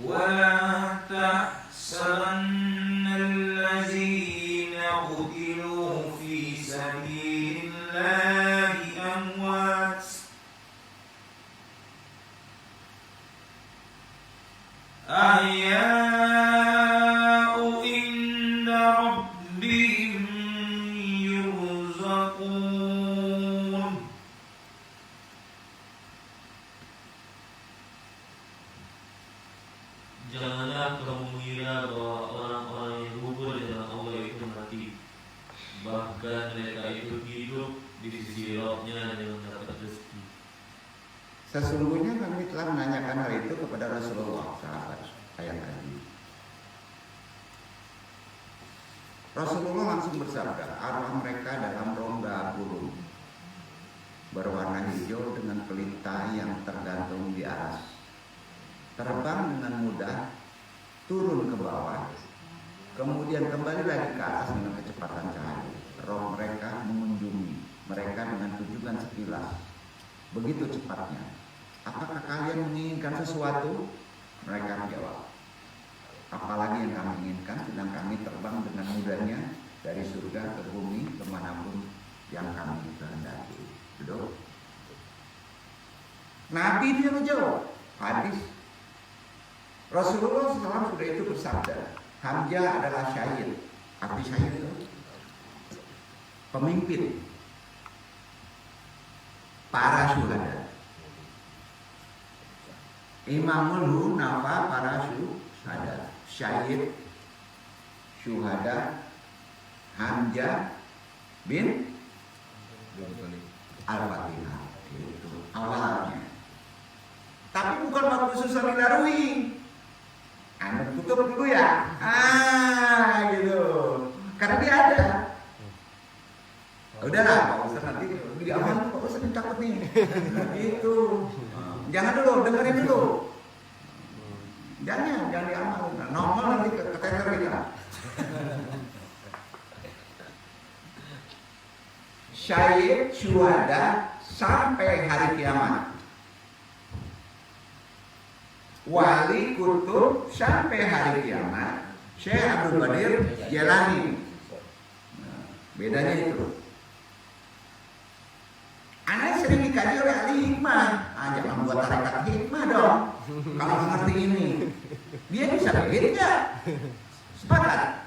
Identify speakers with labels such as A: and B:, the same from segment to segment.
A: ولا تحسبن الذين قتلوا في سبيل الله أموات أحياء عند ربهم يرزقون.
B: Janganlah kamu mengira bahwa orang-orang yang gugur di dalam Allah itu mati. Bahkan mereka itu hidup di sisi Rabb-Nya dengan mendapat rezeki.
C: Sesungguhnya kami telah menanyakan hal itu kepada Rasulullah sahabat ayat tadi. Rasulullah langsung bersabda, arwah mereka dalam rongga burung berwarna hijau dengan pelita yang tergantung di atas, terbang dengan mudah, turun ke bawah, kemudian kembali lagi ke atas dengan kecepatan cahaya. Roh mereka mengunjungi mereka dengan kunjungan sekilas, begitu cepatnya. Apakah kalian menginginkan sesuatu? Mereka menjawab, apalagi yang kami inginkan, sedang kami terbang dengan mudahnya dari surga ke bumi kemanapun yang kami kehendaki. Betul? Nabi dia menjawab, hadis Rasulullah SAW sudah itu bersabda, Hamzah adalah syahid. Arti syahid itu pemimpin para syuhada. Imamul Hunafa para syuhada, syahid, syuhada, Hamzah bin Al-Fatihah itu awalnya. Tapi bukan waktu susah dilarui. Anda tutup dulu ya. Gitu. Karena dia ada. Udahlah, Pak Ustaz nanti di awal Pak Ustaz takut nih. Gitu. Jangan dulu, dengerin dulu. Jangan diamal. Normal nanti keteter kita. Syahid, syuhada sampai hari kiamat. Wali kutub sampai hari kiamat. Syekh Abdul Qadir Jailani. Bedanya itu. Anda sering dikaji oleh ahli hikmah. Jangan buat tarekat hikmah dong. Kalau mengerti ini, dia bisa behit nggak? Sepakat.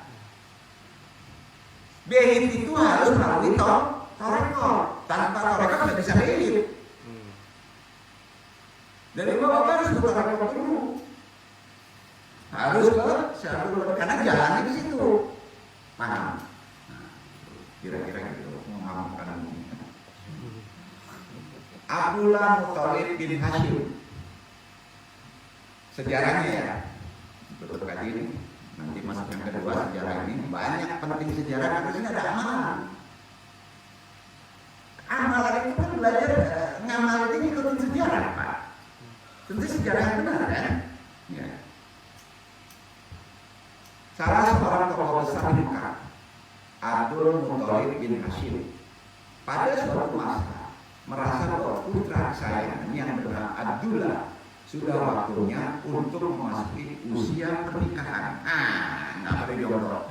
C: Behit itu harus melalui torekot. Tanpa torekot nggak bisa behit. Dari bapak harus ke torekot dulu. Harus ke karena jalannya di situ. Paham? Nah, kira-kira gitu memahamkan ini. Abdullah Muthalib bin Hashim. Sejarahnya ya, betul kaji ini. Nanti masuk yang kedua sejarah ini. Banyak penting sejarah karena ini ada amalan. Amalan itu kan belajar ngamal ini ikutin sejarah, Pak. Tentu sejarah yang benar kan? Ya. Salah seorang tokoh besar di Mekah, Abdul Muthalib bin Hashim, pada suatu masa merasa bahwa putra kesayangannya yang bernama Abdullah sudah waktunya untuk memasuki usia pernikahan. Nggak boleh jomblo.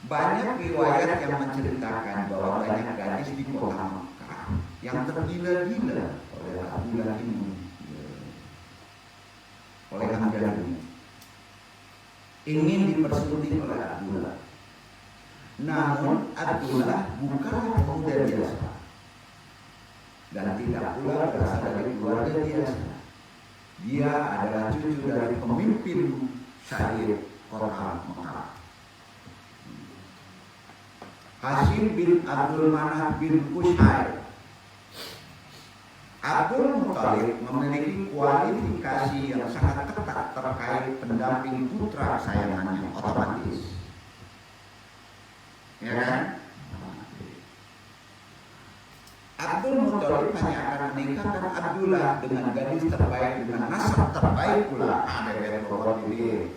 C: Banyak riwayat yang menceritakan bahwa banyak gadis di kota Mekah yang tergila-gila oleh Abdullah ini, oleh Hamzah ini, ingin dipersunting oleh Abdullah. Namun Abdullah bukanlah pemuda biasa dan tidak pula berasal dari keluarga biasa. Dia adalah cucu dari pemimpin syahid kota Mekah, Hashim bin Abdul Manaf bin Qusay. Abdul Muthalib memiliki kualifikasi yang sangat ketat terkait pendamping putra kesayangannya, otomatis. Ya kan? Abdul Muthalib hanya akan menikahkan Abdullah dengan gadis terbaik dengan nasab terbaik pula. Bebek bobot ini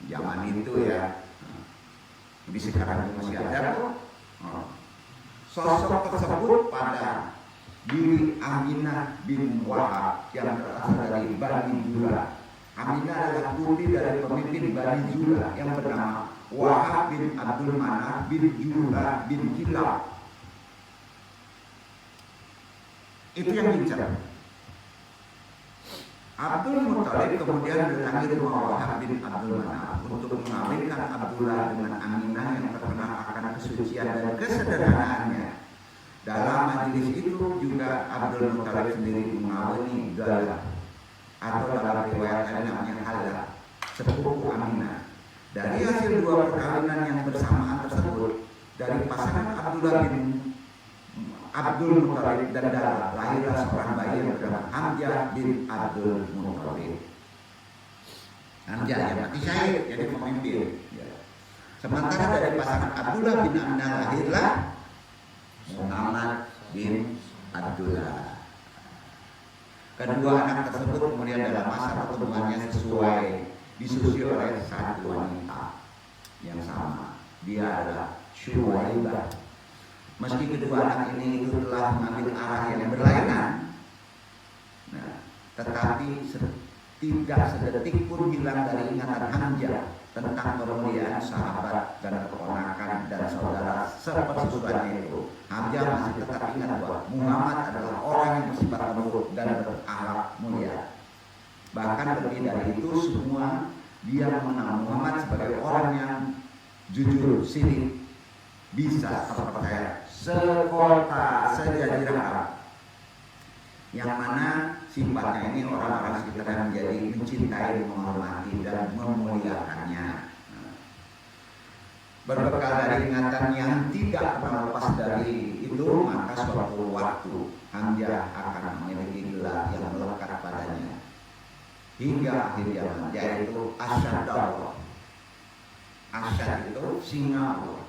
C: zaman itu ya. Di sekarang masih ada kok. Sosok tersebut pada diri Aminah bin Wahab yang berasal dari Bani Zura. Aminah adalah putri dari pemimpin Bani Zura yang bernama Wahab bin Abdul Manaf bin Zura bin Kilab. Itu yang bicara. Abdul Muthalib kemudian mendatangi rumah Wahab bin Abdul Manaf untuk mengawinkan Abdullah dengan Aminah yang terkenal akan kesucian dan kesederhanaannya. Dalam majelis itu juga Abdul Muthalib sendiri mengawini Galah, atau dalam riwayat lain namanya Halah, sepupu Aminah. Dari hasil dua perkawinan yang bersamaan tersebut, dari pasangan Abdullah bin Abdul Muthalib dan Galah lahirlah seorang bayi yang bernama Hamzah bin Abdul Muthalib. Hamzah yang mati syahid jadi pemimpin. Sementara dari pasangan Abdullah bin Aminah lahirlah Muhammad bin Abdullah. Kedua anak tersebut kemudian dalam masa pertumbuhannya sesuai disusui oleh satu wanita yang sama. Dia adalah Syuwaibah. Meski kedua anak ini itu telah mengambil arah yang berlainan, tetapi tidak sedetik pun hilang dari ingatan Hamzah tentang kemuliaan sahabat dan keponakan dan saudara sepersusuannya itu. Hamzah masih tetap ingat bahwa Muhammad adalah orang yang bersifat lembut dan berakhlak mulia. Bahkan lebih dari itu semua, dia mengenal Muhammad sebagai orang yang jujur, sidik, bisa terpercaya, sekota sejazirah Arab, yang mana sifatnya ini orang-orang sekitar menjadi mencintai, menghormati dan memuliakannya. Berbekal dari ingatan yang tidak pernah lepas dari itu, maka suatu waktu Hamzah akan memiliki gelar yang melekat padanya hingga akhir zaman, yaitu Asyadullah. Asyad itu singa Allah,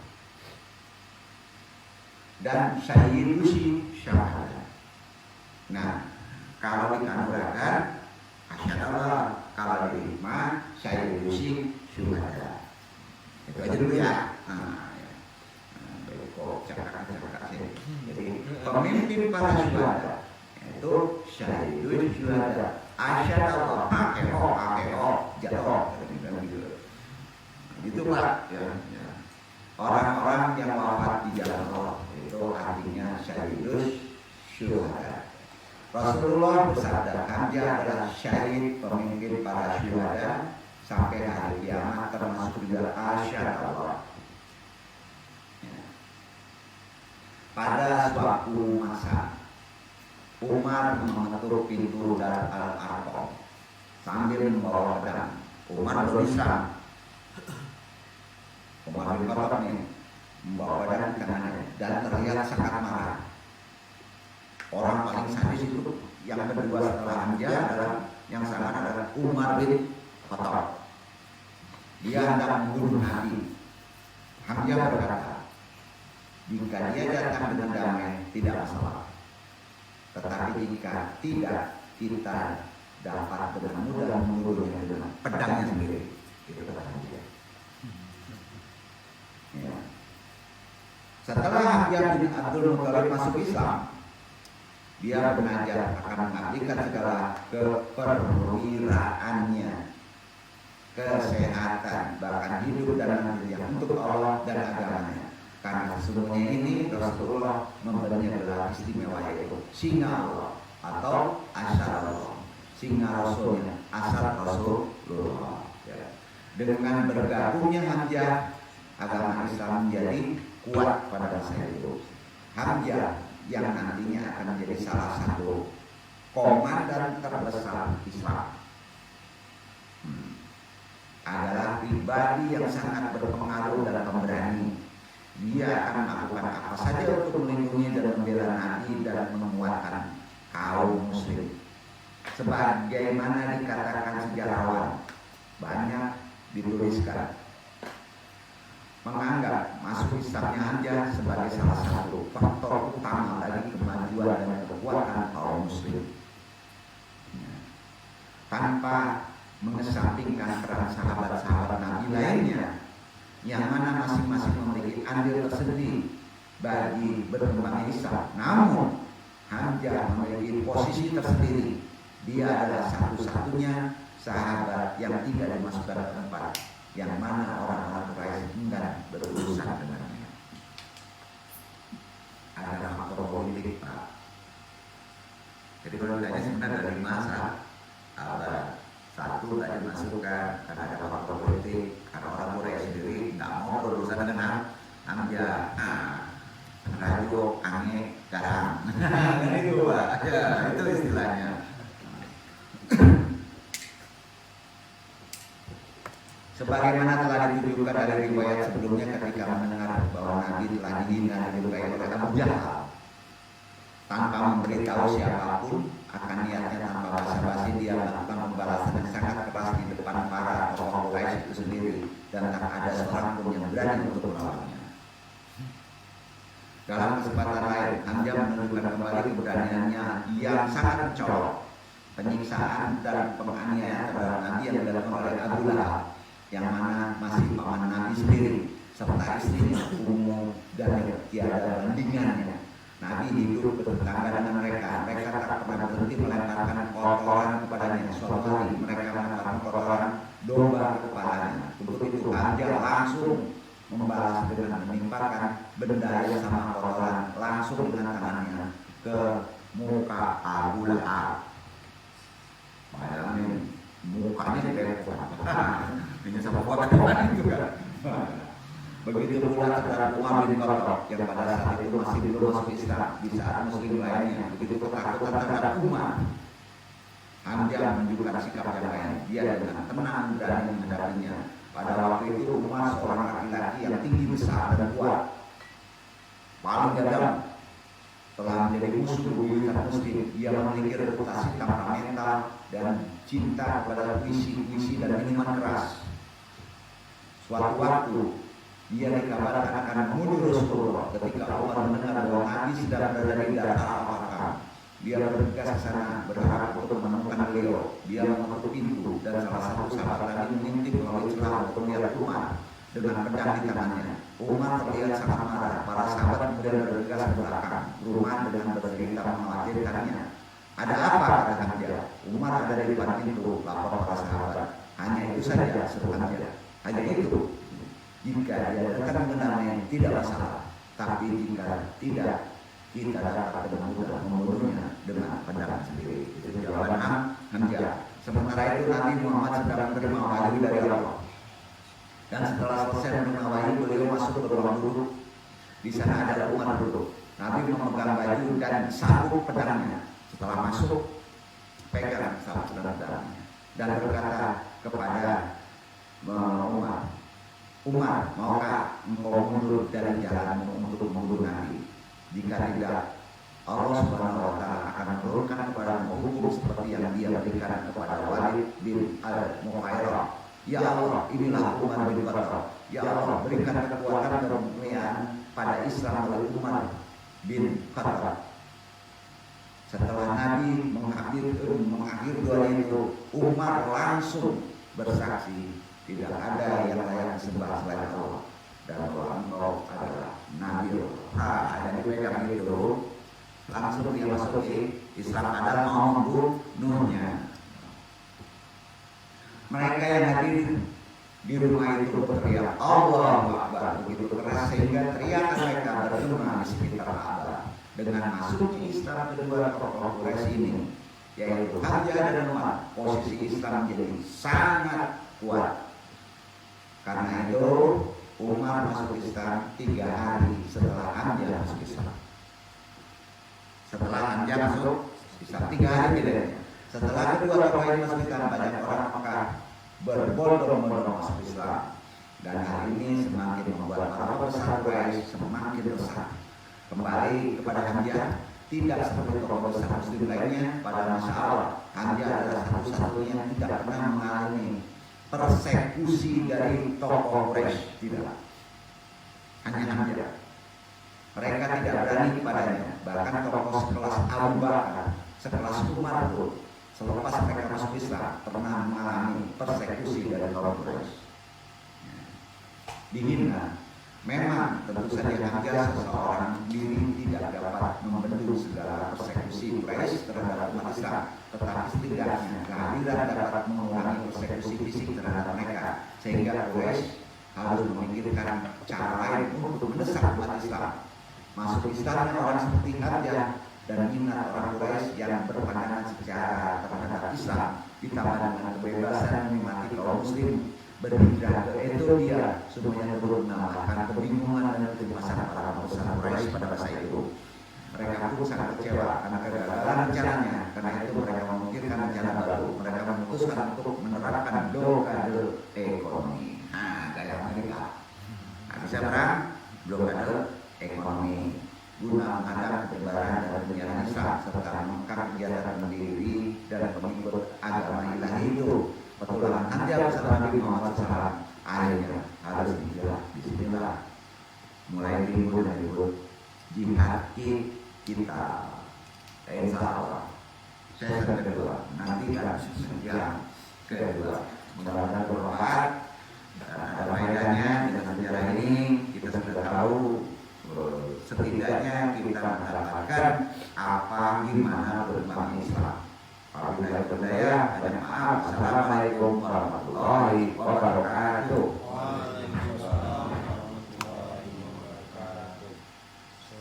C: dan Sayyidusi Syahada. Nah, kalau dikanurakan Asyadullah, kalau di hikmah Sayyidusi Syuhada. Itu aja dulu ya. Baik kok cakap sih. Jadi pemimpin para syuhada itu Sayyidusi Syuhada. Asyadullah, akeo, jatuh. Itu Pak. Ya. Orang-orang yang wafat di jalan Allah itu artinya Sayyidus Syuhada. Rasulullah bersabda, Hamzah adalah syahid, pemimpin para syuhada sampai hari kiamat, termasuk juga Asyadullah. Pada suatu masa, Umar mengetuk pintu Dar Al-Arqam sambil membawa pedang. Umar berusaha. Umar bin Khattab nih membawa pedang di tangannya dan terlihat sangat marah. Orang paling sadis itu yang kedua setelah Hamzah adalah yang sangat adalah Umar bin Khattab. Dia hendak membunuh Nabi. Hamzah berkata, jika dia datang dengan damai tidak masalah, tetapi jika tidak, kita dapat dengan mudah membunuhnya dengan pedangnya sendiri. Itu kata Hamzah. Ya. Setelah Hamzah bin Abdul Muthalib masuk Islam, dia belajar akan mengabdikan segala keperwiraannya, kesehatan, bahkan hidup dan mati untuk Allah dan agamanya. Karena sesungguhnya ini Rasulullah memberinya gelar istimewa, yaitu singa Allah atau Asyadullah, singa Rasulnya, asal Rasulullah. Ya. Dengan bergabungnya Hamzah, agama Islam menjadi kuat pada masa itu. Hamzah yang nantinya akan menjadi salah satu komandan terbesar Islam adalah pribadi yang sangat berpengaruh dan pemberani. Dia akan melakukan apa saja untuk melindungi dan membela Nabi dan menguatkan kaum muslim. Sebagaimana dikatakan sejarawan, banyak dituliskan menganggap masuk Islamnya Hamzah sebagai salah satu faktor utama bagi kemajuan dan kekuatan kaum muslim, tanpa mengesampingkan peran sahabat-sahabat Nabi lainnya yang mana masing-masing memiliki andil tersendiri bagi berkembangnya Islam. Namun Hamzah memiliki posisi tersendiri. Dia adalah satu-satunya sahabat yang tidak dimasukkan ke tempat yang mana orang-orang Quraisy enggan berurusan dengannya. Ada faktor politik, Pak. Jadi kalau ditanya sebenarnya dari masa abad satu tadi dimasukkan karena ada faktor politik, karena orang Quraisy sendiri nggak mau berurusan dengan Hamzah. Rajo, aneh, garang. Itu Pak. Ya, itu istilahnya. Sebagaimana telah ditujukan dari riwayat sebelumnya ketika mendengar bahwa Nabi telah dihina dan dilukai oleh Abu Jahal, tanpa memberitahu siapapun akan niatnya, tanpa basa-basi dia melakukan pembalasan yang sangat keras di depan para tokoh Quraisy itu sendiri, dan tak ada seorang pun yang berani untuk melawannya. Dalam kesempatan lain, Hamzah menunjukkan kembali keberaniannya yang sangat mencolok. Penyiksaan dan penganiayaan terhadap Nabi yang dilakukan oleh Abu Lahab, yang mana masih paman Nabi sendiri, serta istrinya Ummu dan tiada bandingannya. Nabi hidup bertetangga dengan mereka. Mereka tak pernah berhenti melemparkan kotoran kepadanya. Suatu hari mereka melemparkan kotoran domba ke kepalanya. Untuk itu Hamzah langsung membalas dengan menimpakan benda yang sama kotoran langsung dengan tangannya ke muka Abu Lahab. Bayangin mukanya direpot. Ini sama kotoran itu kan. Begitu pula terhadap Umar bin Khattab yang pada saat itu masih belum masuk Islam. Di saat muslim lainnya begitu ketakutan terhadap Umar, Hamzah menunjukkan sikap yang lain. Dia dengan tenang berani menghadapinya. Pada waktu itu Umar seorang laki-laki yang tinggi besar dan kuat, paling gagah, telah menjadi musuh bebuyutan muslim. Ia memiliki reputasi temperamental dan cinta kepada puisi-puisi dan minuman keras. Suatu waktu dia dikabarkan akan membunuh Rasulullah. Ketika Umar mendengar bahwa Nabi sedang berada di dalam Al-Fatah, dia bergegas ke sana berharap untuk menemukan beliau. Dia mengetuk pintu dan salah satu sahabat Nabi mengintip melalui celah untuk melihat Umar dengan pedang di tangannya. Umar terlihat sangat marah. Para sahabat kemudian bergegas ke belakang rumah dengan bercerita mengkhawatirkannya. Ada apa? Kata Hamzah. Umar ada di depan pintu, lapor para sahabat. Hanya itu saja, seru Hamzah. Hanya itu. Jika dia dekat mengenalnya tidak masalah, tapi jika tidak, kita dapat dengan mudah membunuhnya dengan pedang sendiri. Itu jawaban Hamzah. Sementara itu Nabi Muhammad sedang menerima wahyu dari Allah. Dan setelah selesai menerima wahyu, beliau masuk ke ruang duduk. Di sana ada Umar duduk. Nabi memegang baju dan sabuk pedangnya. Setelah masuk, pegang sabuk pedangnya dan berkata kepada Umar, maukah engkau mundur dari jalanmu untuk membunuh Nabi? Jika tidak, Allah Subhanahu wa Ta'ala akan menurunkan kepadamu hukum seperti yang Dia berikan kepada Walid bin Al-Mughirah. Ya Allah, inilah Umar bin Khattab. Ya Allah, berikan kekuatan dan kemuliaan pada Islam oleh Umar bin Khattab. Setelah Nabi mengakhiri doa itu, Umar langsung bersaksi, tidak ada yang layak disembah selain Allah, dan bahwa engkau adalah Nabi. Ada dipegang itu, langsung dia masuk Islam. Ada mau membunuhnya. Mereka yang hadir di rumah itu berteriak Allahu Akbar begitu keras sehingga teriakan mereka bergema di sekitar Ka'bah. Dengan masuknya Islam kedua tokoh Quraisy ini, yaitu Hamzah dan Umar, posisi Islam menjadi sangat kuat. Karena itu Umar masuk Islam 3 hari setelah Hamzah masuk Islam. Setelah Hamzah masuk Islam 3 hari bedanya. Setelah kedua tokoh ini masuk Islam, banyak orang Mekah berbondong-bondong masuk Islam. Dan hal ini semakin membuat para pembesar Quraisy semakin resah. Kembali kepada Hamzah, tidak seperti tokoh besar muslim lainnya pada masa awal. Hamzah adalah satu-satunya yang tidak pernah mengalami persekusi dari tokoh Quraisy. Tidak, hanya Hamzah. Mereka tidak berani kepadanya. Bahkan tokoh sekelas Abu Bakar, sekelas Umar pun selepas mereka masuk Islam pernah mengalami persekusi dari kaum Quraisy. Dihina, Memang tentu saja Hamzah seseorang diri tidak dapat membendung segala persekusi Quraisy terhadap umat Islam, tetapi setidaknya kehadiran dapat mengurangi persekusi fisik terhadap mereka, sehingga Quraisy harus memikirkan cara lain untuk mendesak umat Islam. Masuk Islamnya orang seperti Hamzah dan minat orang Quraisy yang berpandangan secara terhadap Islam, ditambah dengan kebebasan menikmati kaum muslim berhijrah ke Ethiopia, semuanya turut menambahkan kebingungan dan kecemasan para pembesar Quraisy pada masa itu. Mereka pun sangat kecewa karena kegagalan rencananya. Karena itu mereka memikirkan rencana baru. Mereka memutuskan untuk menerapkan blokade ekonomi. Nah, gaya Amerika. Nah, bisa perang, blokade ekonomi guna menghadang penyebaran dan penyiaran Islam serta mengungkap kegiatan pendiri dan pengikut agama ilahi itu. Petualangan Hamzah bersama Nabi Muhammad SAW akhirnya harus dijelas. Bismillah, mulai ribut dan ribut jihad kita. Insya Allah sesi kedua nantikan yang kedua. Mudah-mudahan bermanfaat dan ada faedahnya. Dengan sejarah ini kita sudah tahu, setidaknya kita mendapatkan apa gimana berkembang Islam. Wabillahi taufiq, hanya maaf. Assalamualaikum warahmatullahi wabarakatuh.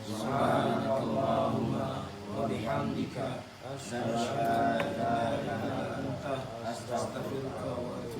A: Subhanakallahumma wa bihamdika asyhadu an la ilaha illa anta astaghfiruka wa atubu